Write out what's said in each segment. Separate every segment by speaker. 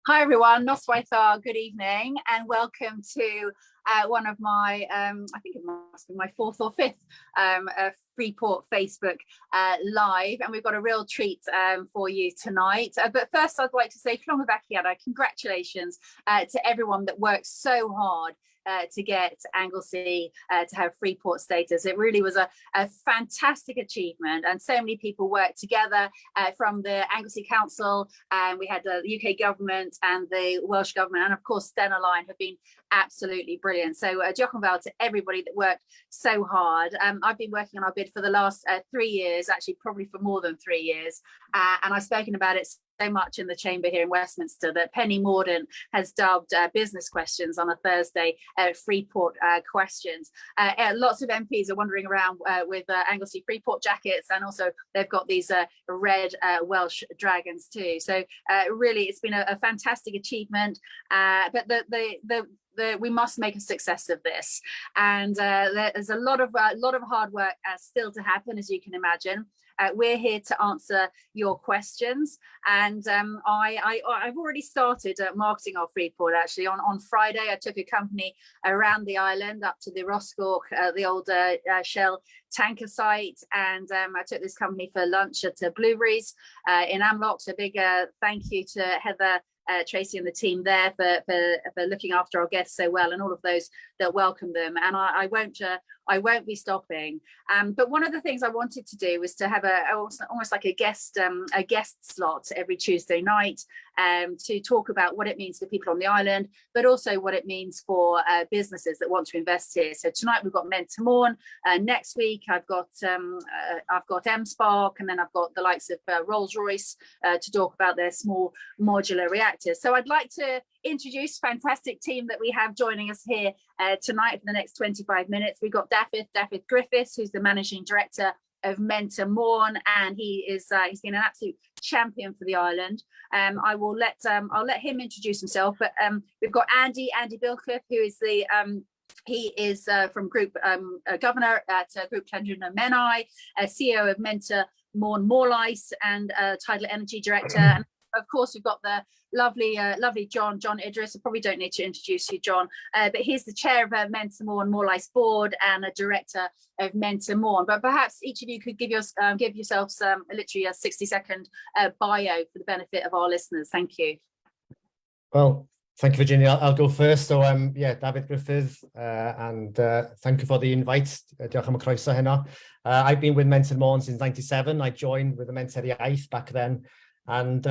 Speaker 1: Hi everyone, Noswaith, good evening and welcome to one of my, I think it must be my fourth or fifth Freeport Facebook live, and we've got a real treat for you tonight. But first I'd like to say congratulations to everyone that worked so hard to get Anglesey to have Freeport status. It really was a fantastic achievement, and so many people worked together from the Anglesey Council, and we had the UK government and the Welsh government, and of course Stena Line have been absolutely brilliant. So diolch yn fawr to everybody that worked so hard. I've been working on our bid for the last 3 years, actually probably for more than 3 years, and I've spoken about it so much in the chamber here in Westminster that Penny Mordaunt has dubbed business questions on a Thursday Freeport questions. Lots of MPs are wandering around with Anglesey Freeport jackets, and also they've got these red Welsh dragons too. So really it's been a fantastic achievement, but we must make a success of this, and there's a lot of hard work still to happen, as you can imagine. We're here to answer your questions, and I've already started marketing our Freeport. Actually, on Friday, I took a company around the island up to the Roscoch, the old Shell tanker site, and I took this company for lunch at Blueberries in Amloch. So big thank you to Heather, Tracy and the team there for looking after our guests so well, and all of those that welcome them. And I won't be stopping. But one of the things I wanted to do was to have almost like a guest slot every Tuesday night to talk about what it means for people on the island, but also what it means for businesses that want to invest here. So tonight we've got Menter Morn. Next week I've got M-Spark, and then I've got the likes of Rolls-Royce to talk about their small modular reactors. So I'd like to introduce fantastic team that we have joining us here tonight for the next 25 minutes. We've got Dafydd Gruffydd, who's the Managing Director of Menter Morn, and he's been an absolute champion for the island. I'll let him introduce himself, but we've got Andy Bilcliffe, who is the he is from Group Governor at Group Clendron and Menai, CEO of Menter Morn Morlais, and Tidal Energy Director. And of course, we've got the lovely John Idris. I probably don't need to introduce you, John, but he's the chair of Menter Morn Morlais board and a director of Menter Morn. But perhaps each of you could give yourselves literally a 60-second bio for the benefit of our listeners. Thank you.
Speaker 2: Well, thank you, Virginia. I'll go first. So yeah, Dafydd Gruffydd, and thank you for the invite. Diolch am y croeso heno. I've been with Menter Morn since '97. I joined with the Menteriaeth back then, and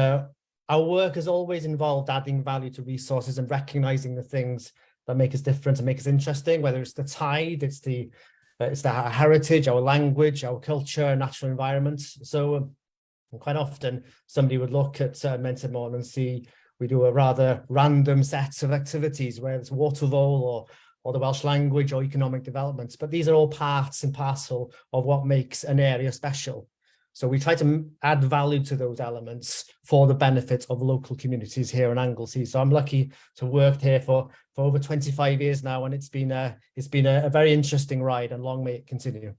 Speaker 2: our work has always involved adding value to resources and recognizing the things that make us different and make us interesting, whether it's the tide, it's our heritage, our language, our culture, natural environment. So quite often somebody would look at Menter Morn and see we do a rather random set of activities, whether it's water vole or the Welsh language or economic development, but these are all parts and parcel of what makes an area special. So we try to add value to those elements for the benefit of local communities here in Anglesey. So I'm lucky to work here for over 25 years now, and it's been a very interesting ride, and long may it continue.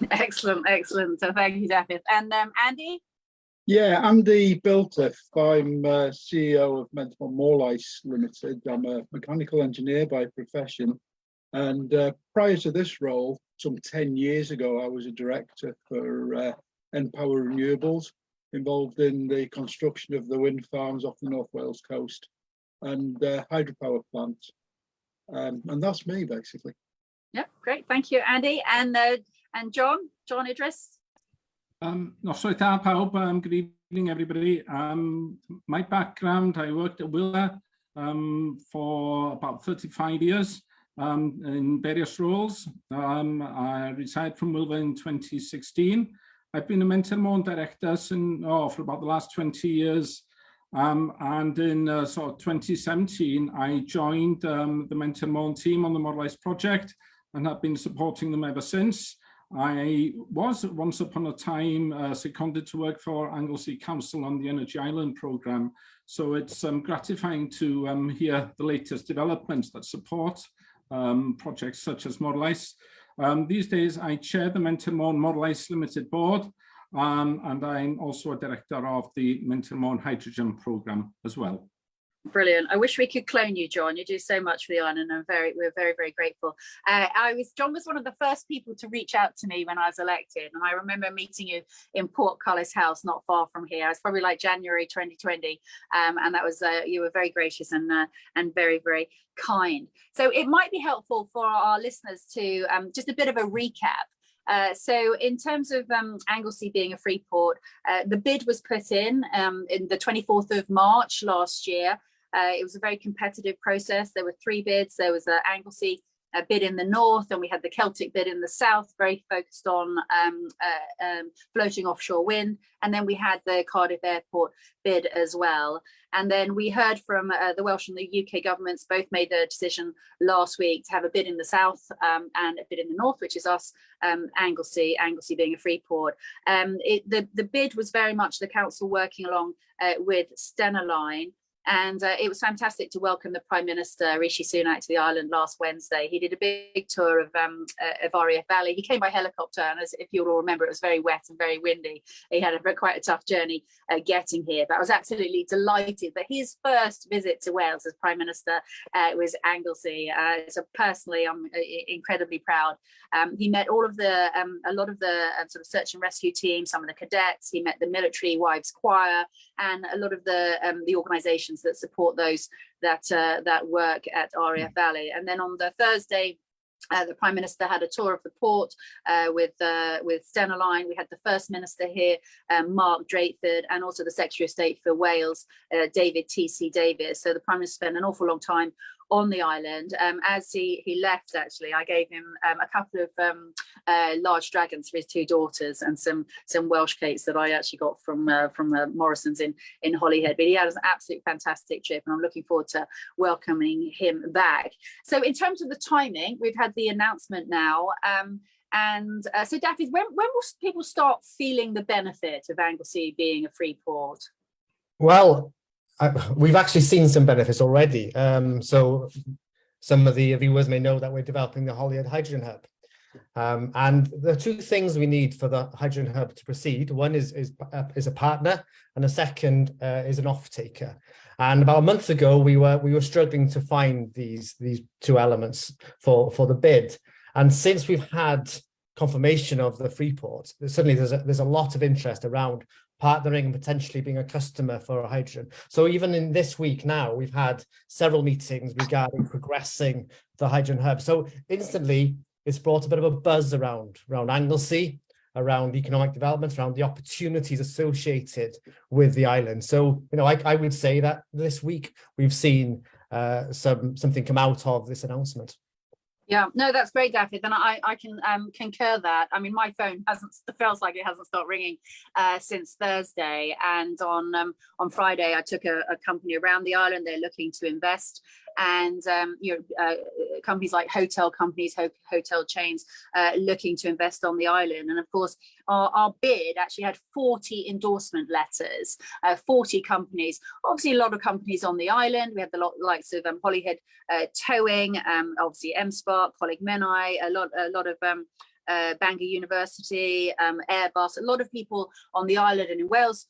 Speaker 1: Excellent. So thank you, Dafydd. And Andy?
Speaker 3: Yeah, Andy Bilcliffe. I'm CEO of Menter Morn Morlais Limited. I'm a mechanical engineer by profession, and prior to this role, some 10 years ago, I was a director for Power Renewables, involved in the construction of the wind farms off the North Wales coast and hydropower plants, and that's me basically.
Speaker 1: Yeah, great, thank you, Andy. And John Idris.
Speaker 4: Noswaith da pawb, good evening everybody. My background, I worked at Willa for about 35 years in various roles. I retired from Willa in 2016. I've been a Menter Morn director for about the last 20 years, and in sort of 2017 I joined the Menter Morn team on the Morlais project, and have been supporting them ever since. I was once upon a time seconded to work for Anglesey Council on the Energy Island programme, so it's gratifying to hear the latest developments that support projects such as Morlais. These days I chair the Menter Morn Morlais Limited board, and I'm also a director of the Menter Morn Hydrogen programme as well.
Speaker 1: Brilliant. I wish we could clone you, John. You do so much for the island, and we're very, very grateful. John was one of the first people to reach out to me when I was elected, and I remember meeting you in Portcullis House, not far from here. It's probably like January 2020, and that was you were very gracious and very, very kind. So it might be helpful for our listeners to just a bit of a recap. So in terms of Anglesey being a free port, the bid was put in the 24th of March last year. It was a very competitive process. There were 3 bids. There was Anglesey bid in the north, and we had the Celtic bid in the south, very focused on floating offshore wind. And then we had the Cardiff Airport bid as well. And then we heard from the Welsh and the UK governments both made the decision last week to have a bid in the south and a bid in the north, which is us, Anglesey being a free port. The bid was very much the council working along with Stena Line. And it was fantastic to welcome the Prime Minister, Rishi Sunak, to the island last Wednesday. He did a big tour of RAF Valley. He came by helicopter, and if you'll all remember, it was very wet and very windy. He had quite a tough journey getting here, but I was absolutely delighted that his first visit to Wales as Prime Minister was Anglesey. So personally, I'm incredibly proud. He met all of a lot of the sort of search and rescue team, some of the cadets. He met the Military Wives Choir and a lot of the organisations that support those that work at RAF Valley. And then on the Thursday, the Prime Minister had a tour of the port with Stena Line. We had the First Minister here, Mark Drakeford, and also the Secretary of State for Wales, David T.C. Davies. So the Prime Minister spent an awful long time on the island. As he left, actually, I gave him a couple of large dragons for his 2 daughters and some Welsh cakes that I actually got from Morrison's in Holyhead. But he had an absolute fantastic trip, and I'm looking forward to welcoming him back. So in terms of the timing, we've had the announcement now. So Dafydd, when will people start feeling the benefit of Anglesey being a free port?
Speaker 2: Well, we've actually seen some benefits already. So some of the viewers may know that we're developing the Holyhead Hydrogen Hub. And the 2 things we need for the hydrogen hub to proceed. One is a partner, and the second is an off-taker. And about a month ago, we were struggling to find these 2 elements for the bid. And since we've had confirmation of the Freeport, suddenly there's a lot of interest around partnering and potentially being a customer for hydrogen. So even in this week now, we've had several meetings regarding progressing the hydrogen hub. So instantly, it's brought a bit of a buzz around Anglesey, around economic development, around the opportunities associated with the island. So, I would say that this week we've seen something come out of this announcement.
Speaker 1: Yeah, no, that's great, Dafydd, and I can concur that. I mean, my phone feels like it hasn't stopped ringing since Thursday, and on Friday I took a company around the island. They're looking to invest, and companies like hotel companies, hotel chains looking to invest on the island. And of course, our bid actually had 40 endorsement letters, 40 companies. Obviously, a lot of companies on the island. We had the likes of Holyhead Towing, obviously MSpark, Coleg Menai, a lot of Bangor University, Airbus, a lot of people on the island and in Wales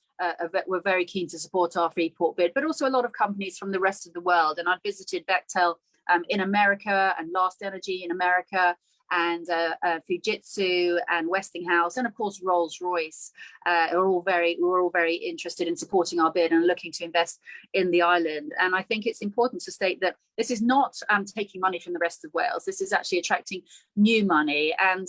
Speaker 1: were very keen to support our Freeport bid, but also a lot of companies from the rest of the world. And I visited Bechtel in America and Last Energy in America, and Fujitsu and Westinghouse, and of course Rolls-Royce were all very interested in supporting our bid and looking to invest in the island. And I think it's important to state that this is not taking money from the rest of Wales. This is actually attracting new money, and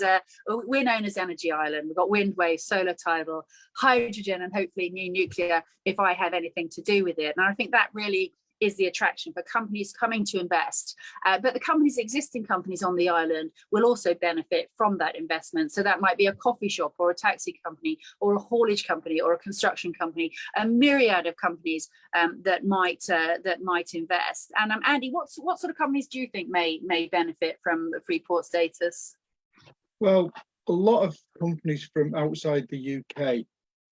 Speaker 1: we're known as Energy Island. We've got wind, wave, solar, tidal, hydrogen, and hopefully new nuclear if I have anything to do with it. And I think that really is the attraction for companies coming to invest. But the existing companies on the island will also benefit from that investment. So that might be a coffee shop or a taxi company or a haulage company or a construction company, a myriad of companies that might invest. And Andy, what sort of companies do you think may benefit from the Freeport status?
Speaker 3: Well, a lot of companies from outside the UK,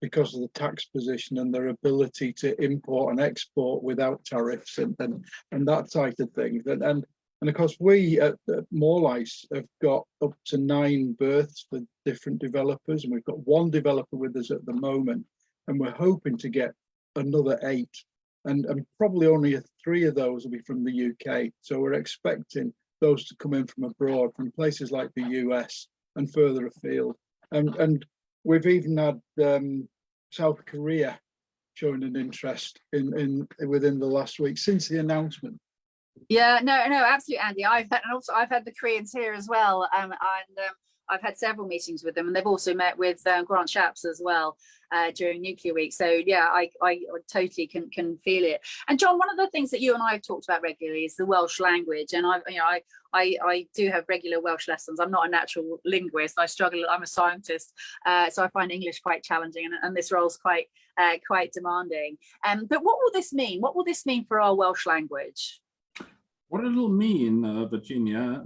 Speaker 3: because of the tax position and their ability to import and export without tariffs and that type of thing. And of course, we at Morlice have got up to 9 berths for different developers, and we've got 1 developer with us at the moment, and we're hoping to get another 8 and probably only 3 of those will be from the UK. So we're expecting those to come in from abroad, from places like the US and further afield. And we've even had South Korea showing an interest in within the last week since the announcement.
Speaker 1: Yeah, no, absolutely, Andy. I've had the Koreans here as well, and I've had several meetings with them, and they've also met with Grant Shapps as well during Nuclear Week. So yeah, I totally can feel it. And John, one of the things that you and I have talked about regularly is the Welsh language, and I do have regular Welsh lessons. I'm not a natural linguist. I struggle. I'm a scientist, so I find English quite challenging, and this role's quite demanding. But what will this mean? What will this mean for our Welsh language?
Speaker 4: What it'll mean, Virginia,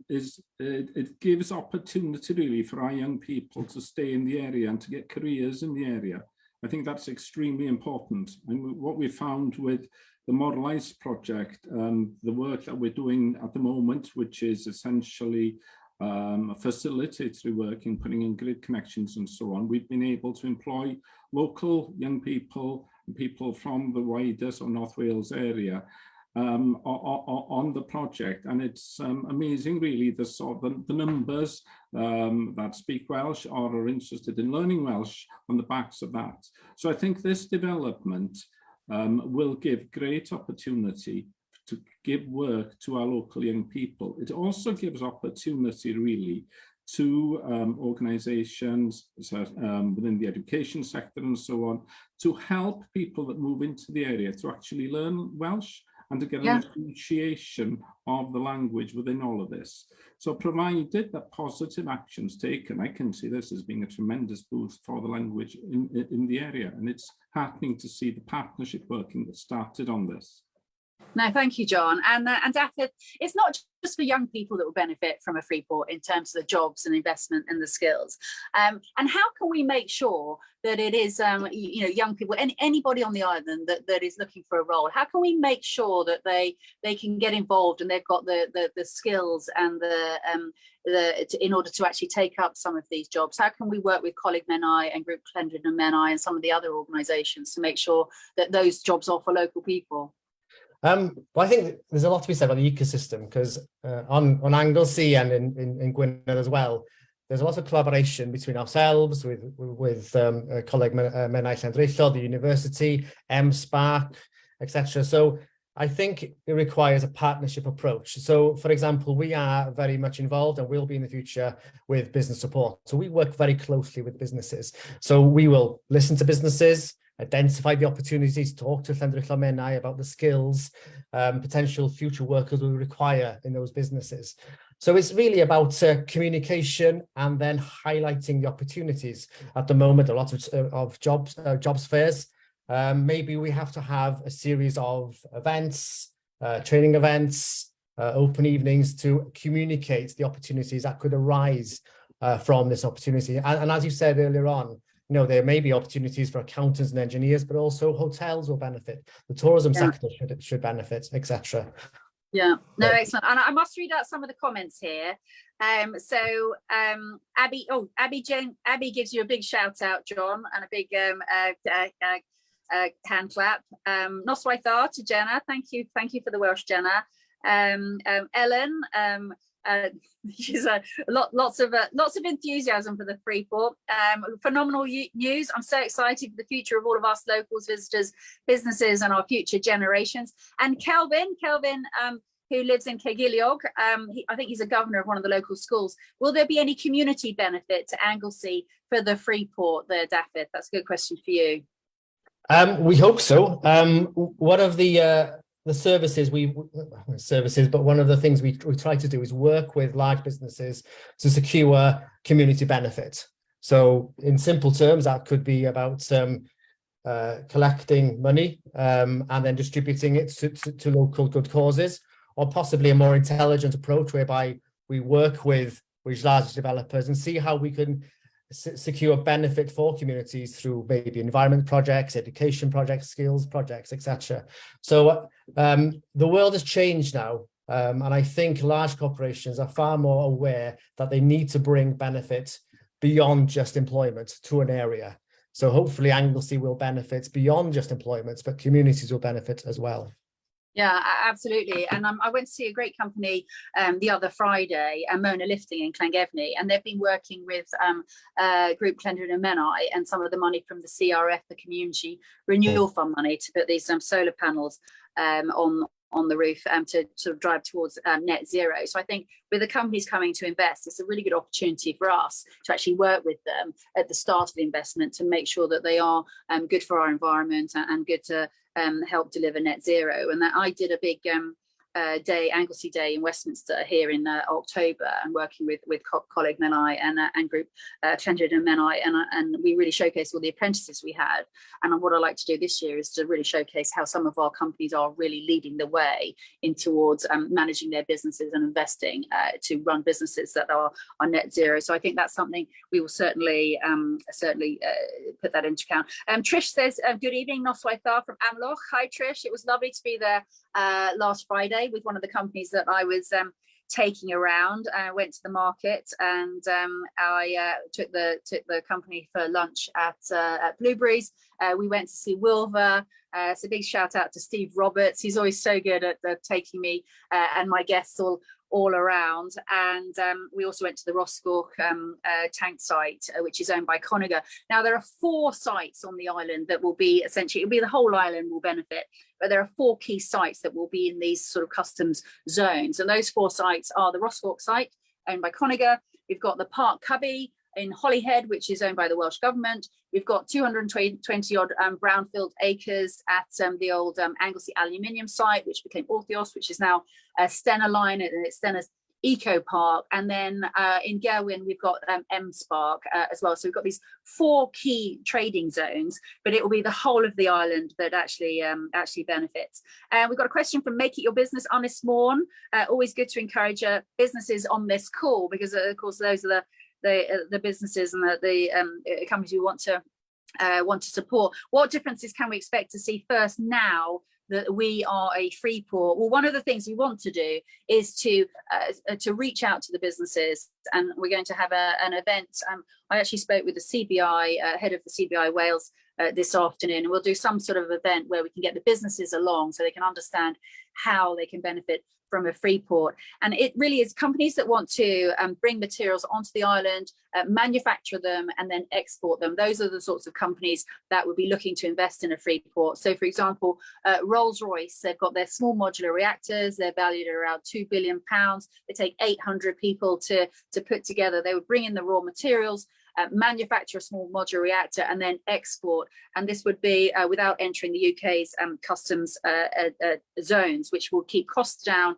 Speaker 4: is it gives opportunity really for our young people to stay in the area and to get careers in the area. I think that's extremely important. And what we found with the Model Ice project, the work that we're doing at the moment, which is essentially facilitatory work in putting in grid connections and so on, we've been able to employ local young people and people from the wider North Wales area on the project, and it's amazing really the numbers that speak Welsh or are interested in learning Welsh on the backs of that. So I think this development will give great opportunity to give work to our local young people. It also gives opportunity really to organisations within the education sector and so on to help people that move into the area to actually learn Welsh and to get an appreciation of the language within all of this. So provided that positive actions taken, I can see this as being a tremendous boost for the language in the area. And it's heartening to see the partnership working that started on this.
Speaker 1: No, thank you, John. And Dafydd, it's not just for young people that will benefit from a Freeport in terms of the jobs and investment and the skills. And how can we make sure that it is, young people, anybody on the island that is looking for a role, how can we make sure that they can get involved and they've got the skills and in order to actually take up some of these jobs? How can we work with Coleg Menai and Group Clendrid and Menai and some of the other organisations to make sure that those jobs are for local people?
Speaker 2: Well, I think there's a lot to be said about the ecosystem, because on Anglesey and in Gwynedd as well, there's a lot of collaboration between ourselves, with Coleg Menai Llanrheithel, the university, MSpark, etc. So I think it requires a partnership approach. So, for example, we are very much involved and will be in the future with business support. So we work very closely with businesses. So we will listen to businesses, identify the opportunities, talk to Llanrheithel Menai about the skills, potential future workers we require in those businesses. So it's really about communication and then highlighting the opportunities. At the moment, a lot of jobs fairs. Maybe we have to have a series of events, training events, open evenings to communicate the opportunities that could arise from this opportunity. And as you said earlier on, there may be opportunities for accountants and engineers, but also hotels will benefit. The tourism sector should benefit, etc. Yeah,
Speaker 1: no, excellent. And I must read out some of the comments here. Abby gives you a big shout out, John, and a big hand clap. Noswaith dda to Jenna. Thank you for the Welsh, Jenna. Ellen. She's lots of enthusiasm for the Freeport. Phenomenal news. I'm so excited for the future of all of us locals, visitors, businesses, and our future generations. And Kelvin, who lives in Caergiliog, I think he's a governor of one of the local schools. Will there be any community benefit to Anglesey for the Freeport there, Dafydd? That's a good question for you.
Speaker 2: We hope so. One of the services but one of the things we try to do is work with large businesses to secure community benefit. So in simple terms, that could be about collecting money and then distributing it to local good causes, or possibly a more intelligent approach whereby we work with large developers and see how we can secure benefit for communities through maybe environment projects, education projects, skills projects, etc. So the world has changed now, and I think large corporations are far more aware that they need to bring benefit beyond just employment to an area. So hopefully Anglesey will benefit beyond just employment, but communities will benefit as well.
Speaker 1: Yeah, absolutely. And I went to see a great company the other Friday, Mona Lifting in Llangefni, and they've been working with group Clendrid and Menai and some of the money from the CRF, the Community Renewal Fund money, to put these solar panels on the roof to sort of drive towards net zero. So I think with the companies coming to invest, it's a really good opportunity for us to actually work with them at the start of the investment to make sure that they are good for our environment and good to help deliver net zero. And that I did a big Anglesey Day in Westminster here in October, and working with colleague Menai and group Clendrid and Menai, and we really showcased all the apprentices we had. And what I like to do this year is to really showcase how some of our companies are really leading the way in towards managing their businesses and investing to run businesses that are net zero. So I think that's something we will certainly put that into account. Trish says, good evening, Noswaith from Amloch. Hi Trish, it was lovely to be there last Friday with one of the companies that I was taking around. I went to the market, and I took the company for lunch at Blueberries. We went to see Wilver. So big shout out to Steve Roberts. He's always so good at taking me and my guests all around. And we also went to the Roscoe tank site, which is owned by Conager. Now there are 4 sites on the island that will be essentially, it'll be the whole island will benefit, but there are 4 key sites that will be in these sort of customs zones. And those 4 sites are the Roscoe site, owned by Conager. We've got the Park Cubby in Holyhead, which is owned by the Welsh Government. We've got 220 odd brownfield acres at the old Anglesey aluminium site, which became Orthios, which is now Stena Line, and it's Stena's Eco Park. And then in Gerwyn, we've got M-Spark as well. So we've got these 4 key trading zones, but it will be the whole of the island that actually benefits. And we've got a question from Make It Your Business, Honest Morn. Always good to encourage businesses on this call, because of course those are the businesses and the companies we want to support. What differences can we expect to see first now that we are a Freeport? Well, one of the things we want to do is to reach out to the businesses, and we're going to have an event. I actually spoke with the CBI head of the CBI Wales this afternoon, and we'll do some sort of event where we can get the businesses along so they can understand how they can benefit from a Freeport. And it really is companies that want to bring materials onto the island, manufacture them, and then export them. Those are the sorts of companies that would be looking to invest in a Freeport. So for example, Rolls-Royce, they've got their small modular reactors. They're valued at around £2 billion. They take 800 people to put together. They would bring in the raw materials, manufacture a small modular reactor, and then export. And this would be without entering the UK's customs zones, which will keep costs down,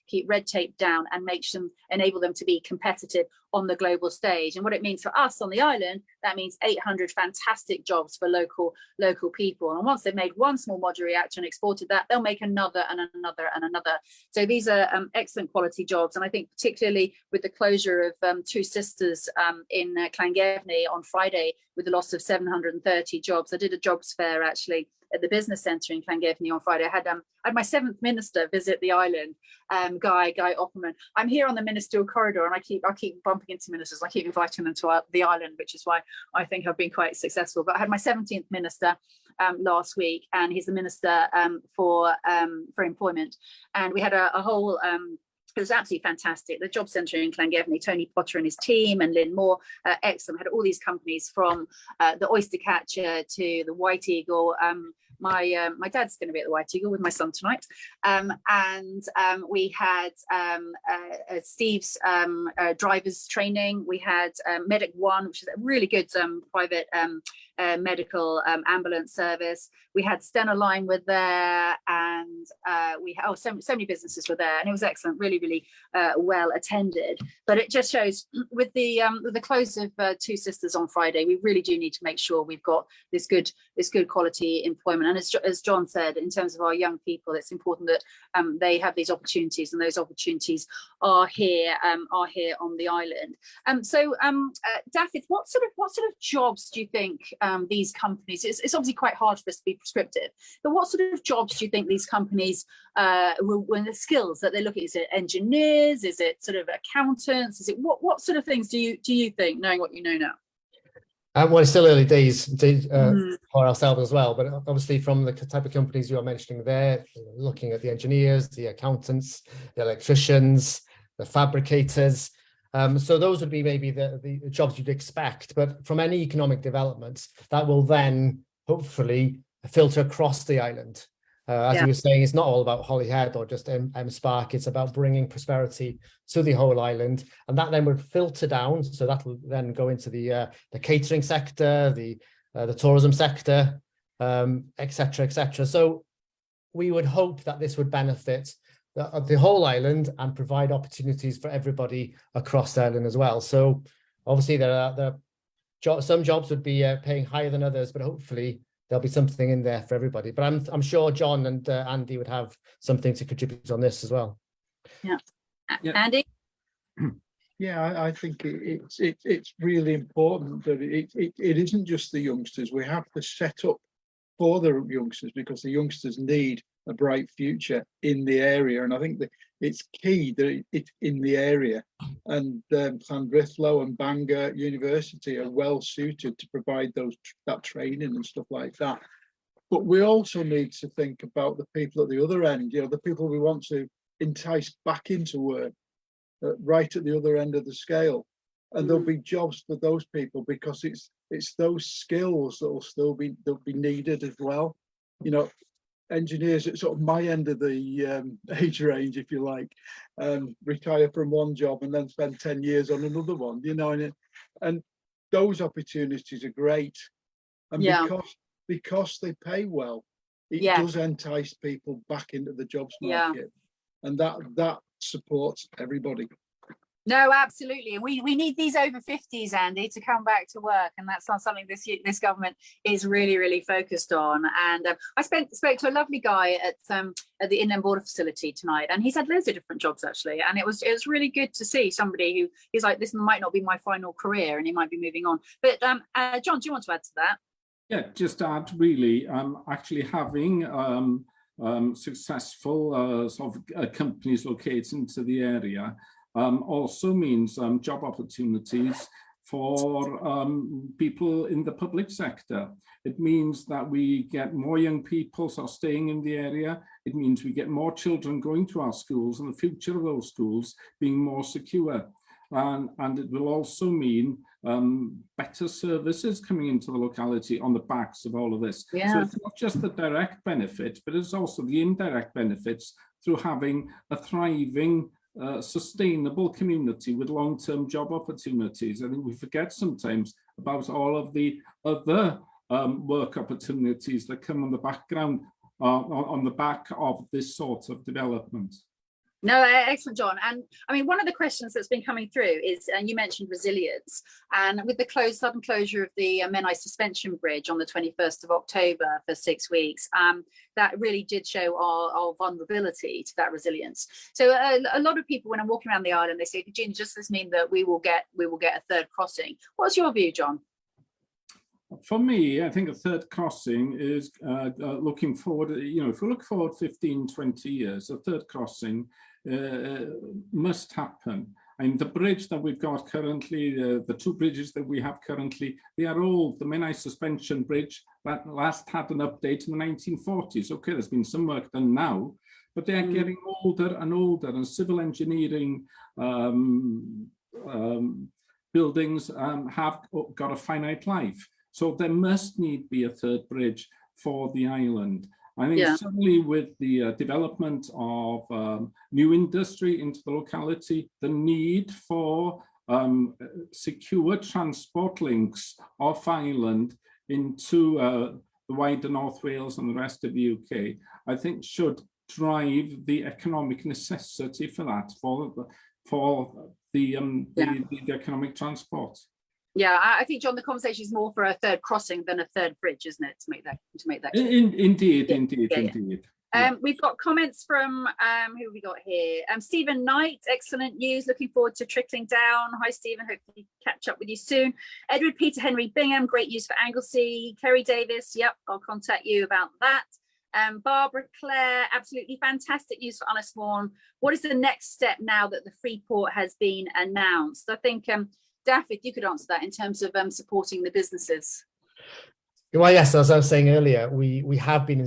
Speaker 1: keep red tape down, and enable them to be competitive on the global stage. And what it means for us on the island, that means 800 fantastic jobs for local people. And once they've made one small modular reactor and exported that, they'll make another and another and another. So these are excellent quality jobs. And I think particularly with the closure of Two Sisters in Llangefni on Friday, with the loss of 730 jobs, I did a jobs fair actually at the business centre in Llangefni on Friday. I had my 7th minister visit the island, Guy Opperman. I'm here on the ministerial corridor, and I keep bumping into ministers. I keep inviting them to the island, which is why I think I've been quite successful. But I had my 17th minister last week, and he's the minister for employment, and we had a whole. It was absolutely fantastic. The job centre in Llangefni, Tony Potter and his team, and Lynn Moore, excellent. Had all these companies from the oyster catcher to the White Eagle. My dad's going to be at the White Eagle with my son tonight, and we had Steve's drivers training. We had Medic One, which is a really good private medical ambulance service. We had Stena Line were there, and we had so many businesses were there, and it was excellent, really well attended. But it just shows with the close of Two Sisters on Friday, we really do need to make sure we've got this good quality employment. And as John said, in terms of our young people, it's important that they have these opportunities, and those opportunities are here on the island. So Dafydd, what sort of jobs do you think these companies? It's obviously quite hard for us to be prescriptive, but what sort of jobs do you think these companies when the skills that they look at? Is it engineers? Is it sort of accountants? Is it what sort of things do you think, knowing what you know now?
Speaker 2: Well, it's still early days
Speaker 1: Mm.
Speaker 2: for ourselves as well, but obviously from the type of companies you are mentioning there, looking at the engineers, the accountants, the electricians, the fabricators. So those would be maybe the jobs you'd expect, but from any economic development, that will then hopefully filter across the island. As
Speaker 1: Yeah.
Speaker 2: you were saying, it's not all about Holyhead or just Spark. It's about bringing prosperity to the whole island, and that then would filter down. So that will then go into the catering sector, the tourism sector, etc., etc. So we would hope that this would benefit the whole island and provide opportunities for everybody across the island as well. So obviously there are some jobs would be paying higher than others, but hopefully there'll be something in there for everybody. But I'm sure John and Andy would have something to contribute on this as well.
Speaker 1: Yeah.
Speaker 4: Yeah.
Speaker 1: Andy?
Speaker 3: Yeah, I think it's really important that it isn't just the youngsters. We have to set up for the youngsters, because the youngsters need a bright future in the area, and I think that it's key that it's in the area. And Llanbrithlo and Bangor University are well suited to provide that training and stuff like that. But we also need to think about the people at the other end. You know, the people we want to entice back into work, right at the other end of the scale. And there'll be jobs for those people, because it's those skills that will still be needed as well. You know, engineers at sort of my end of the age range, if you like, retire from one job and then spend 10 years on another one. You know, and those opportunities are great, and because they pay well, it does entice people back into the jobs market, and that supports everybody.
Speaker 1: No, absolutely. And we need these over 50s, Andy, to come back to work. And that's not something this government is really, really focused on. And I spoke to a lovely guy at the Inland Border Facility tonight, and he's had loads of different jobs, actually. And it was really good to see somebody who is like, this might not be my final career, and he might be moving on. But John, do you want to add to that?
Speaker 4: Yeah, just to add, really, actually having successful sort of companies located into the area also means job opportunities for people in the public sector. It means that we get more young people sort of staying in the area. It means we get more children going to our schools, and the future of those schools being more secure. And it will also mean better services coming into the locality on the backs of all of this.
Speaker 1: Yeah.
Speaker 4: So it's not just the direct benefit, but it's also the indirect benefits through having a thriving, sustainable community with long-term job opportunities. I think we forget sometimes about all of the other work opportunities that come on the background, on the back of this sort of development.
Speaker 1: No, excellent, John. And I mean, one of the questions that's been coming through is, and you mentioned resilience, and with the sudden closure of the Menai Suspension Bridge on the 21st of October for 6 weeks, that really did show our vulnerability to that resilience. So a lot of people, when I'm walking around the island, they say, Virginia, does this mean that we will get a third crossing? What's your view, John?
Speaker 4: For me, I think a third crossing is looking forward, you know, if we look forward 15, 20 years, a third crossing must happen. And the bridge that we've got currently, the two bridges that we have currently, they are old. The Menai Suspension Bridge that last had an update in the 1940s. Okay, there's been some work done now, but they are getting older and older, and civil engineering buildings have got a finite life. So there must need be a third bridge for the island. I think certainly with the development of new industry into the locality, the need for secure transport links off island into the wider North Wales and the rest of the UK, I think should drive the economic necessity for that, for the economic transport.
Speaker 1: Yeah, I think, John, the conversation is more for a third crossing than a third bridge, isn't it? To make that clear.
Speaker 4: Indeed.
Speaker 1: We've got comments from who have we got here? Stephen Knight, excellent news. Looking forward to trickling down. Hi, Stephen. Hope to catch up with you soon. Edward Peter Henry Bingham, great news for Anglesey. Kerry Davis, yep, I'll contact you about that. Barbara Clare, absolutely fantastic news for Ynys Môn. What is the next step now that the Freeport has been announced? I think Dafydd, you could answer that in terms of supporting the businesses.
Speaker 2: Well, yes, as I was saying earlier, we have been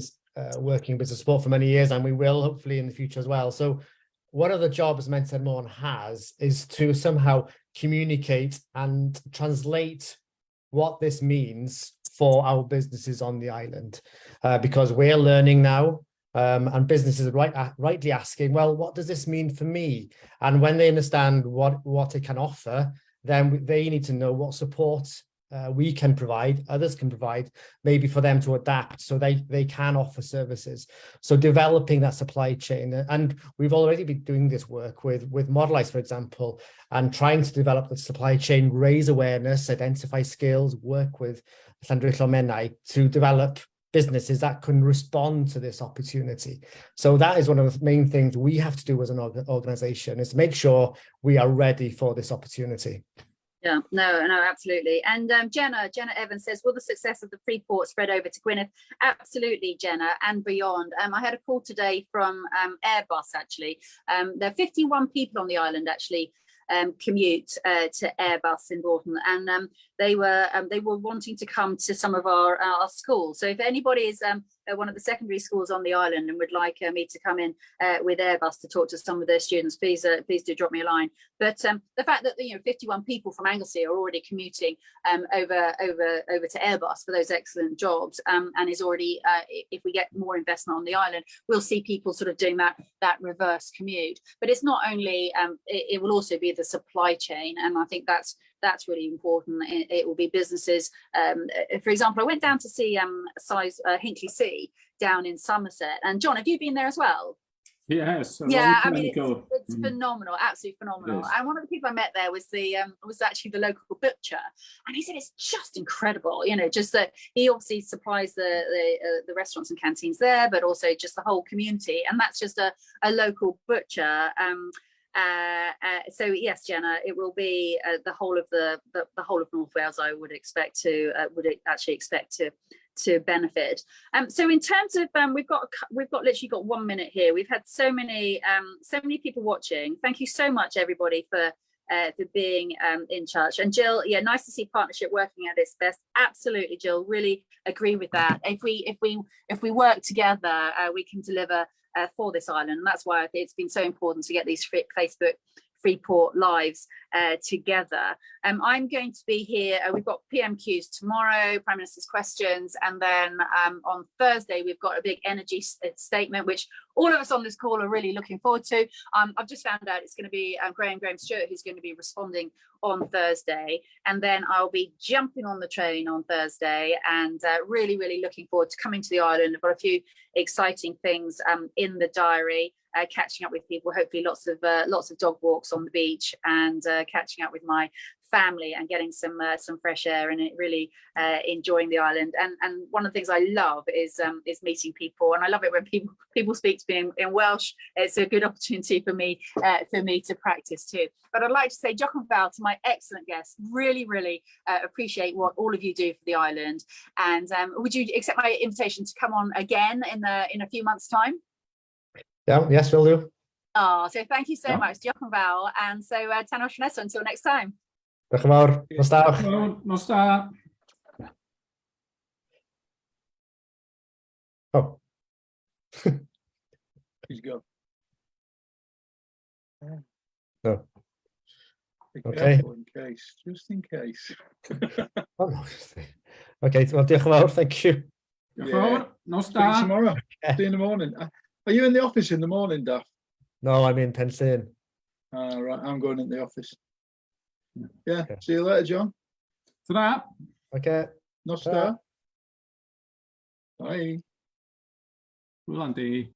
Speaker 2: working business support for many years, and we will hopefully in the future as well. So one of the jobs Menter Môn has is to somehow communicate and translate what this means for our businesses on the island, because we're learning now, and businesses are rightly asking, well, what does this mean for me? And when they understand what it can offer, then they need to know what support we can provide, others can provide, maybe for them to adapt so they can offer services. So developing that supply chain, and we've already been doing this work with Modelize, for example, and trying to develop the supply chain, raise awareness, identify skills, work with Llandrillo Menai to develop businesses that can respond to this opportunity. So that is one of the main things we have to do as an organization, is make sure we are ready for this opportunity.
Speaker 1: Yeah, no, absolutely. And Jenna Evans says, will the success of the Freeport spread over to Gwynedd? Absolutely, Jenna, and beyond. I had a call today from Airbus, actually. There are 51 people on the island, actually, commute to Airbus in Broughton, and they were wanting to come to some of our schools. So if anybody is one of the secondary schools on the island and would like me to come in with Airbus to talk to some of their students, please do drop me a line. But the fact that 51 people from Anglesey are already commuting over to Airbus for those excellent jobs, and is already, if we get more investment on the island, we'll see people sort of doing that reverse commute. But it's not only, it will also be the supply chain, and I think that's really important. It will be businesses. For example, I went down to see Hinkley Sea down in Somerset, and John, have you been there as well?
Speaker 4: Yes.
Speaker 1: Yeah, I mean, it's phenomenal, absolutely phenomenal.
Speaker 4: Yes.
Speaker 1: And one of the people I met there was actually the local butcher, and he said it's just incredible. Just that he obviously supplies the restaurants and canteens there, but also just the whole community, and that's just a local butcher. So yes, Jenna, it will be the whole of the whole of North Wales. I would expect to benefit. So in terms of we've literally got 1 minute here. We've had so many people watching. Thank you so much, everybody, for being in touch. And Jill, yeah, nice to see partnership working at its best. Absolutely, Jill, really agree with that. If we work together, we can deliver for this island, and that's why it's been so important to get these Facebook Freeport lives together. I'm going to be here. We've got PMQs tomorrow, Prime Minister's questions, and then on Thursday we've got a big energy statement, which all of us on this call are really looking forward to. I've just found out it's going to be Graham Stewart who's going to be responding on Thursday, and then I'll be jumping on the train on Thursday, and really looking forward to coming to the island. I've got a few exciting things in the diary. Catching up with people, hopefully lots of dog walks on the beach, and catching up with my family and getting some fresh air, and really enjoying the island. And one of the things I love is meeting people, and I love it when people speak to me in Welsh. It's a good opportunity for me to practice too. But I'd like to say diolch yn fawr to my excellent guests. Really appreciate what all of you do for the island. And would you accept my invitation to come on again in a few months' time?
Speaker 2: Yeah, yes, will do.
Speaker 1: Oh, so thank you so much, diolch yn fawr, and so tan o'r tro nesa, until next time.
Speaker 2: Diolch yn fawr. Nos da.
Speaker 4: Nos da.
Speaker 2: Oh.
Speaker 3: Please go.
Speaker 2: No.
Speaker 3: Be
Speaker 2: Okay.
Speaker 3: careful just in case.
Speaker 2: Oh, no. Okay, well, diolch yn fawr. Thank you.
Speaker 4: Diolch yn fawr. Nos
Speaker 3: See you
Speaker 4: da.
Speaker 3: tomorrow. See you in the morning. Are you in the office in the morning, Daff?
Speaker 2: No, I'm in Penllyn.
Speaker 3: Right, I'm going in the office. Yeah,
Speaker 2: Okay.
Speaker 3: see you later, John.
Speaker 4: Ta-ra.
Speaker 2: Okay.
Speaker 3: Nos
Speaker 2: Ta-ra.
Speaker 3: da. Bye.
Speaker 4: Hwyl Andy.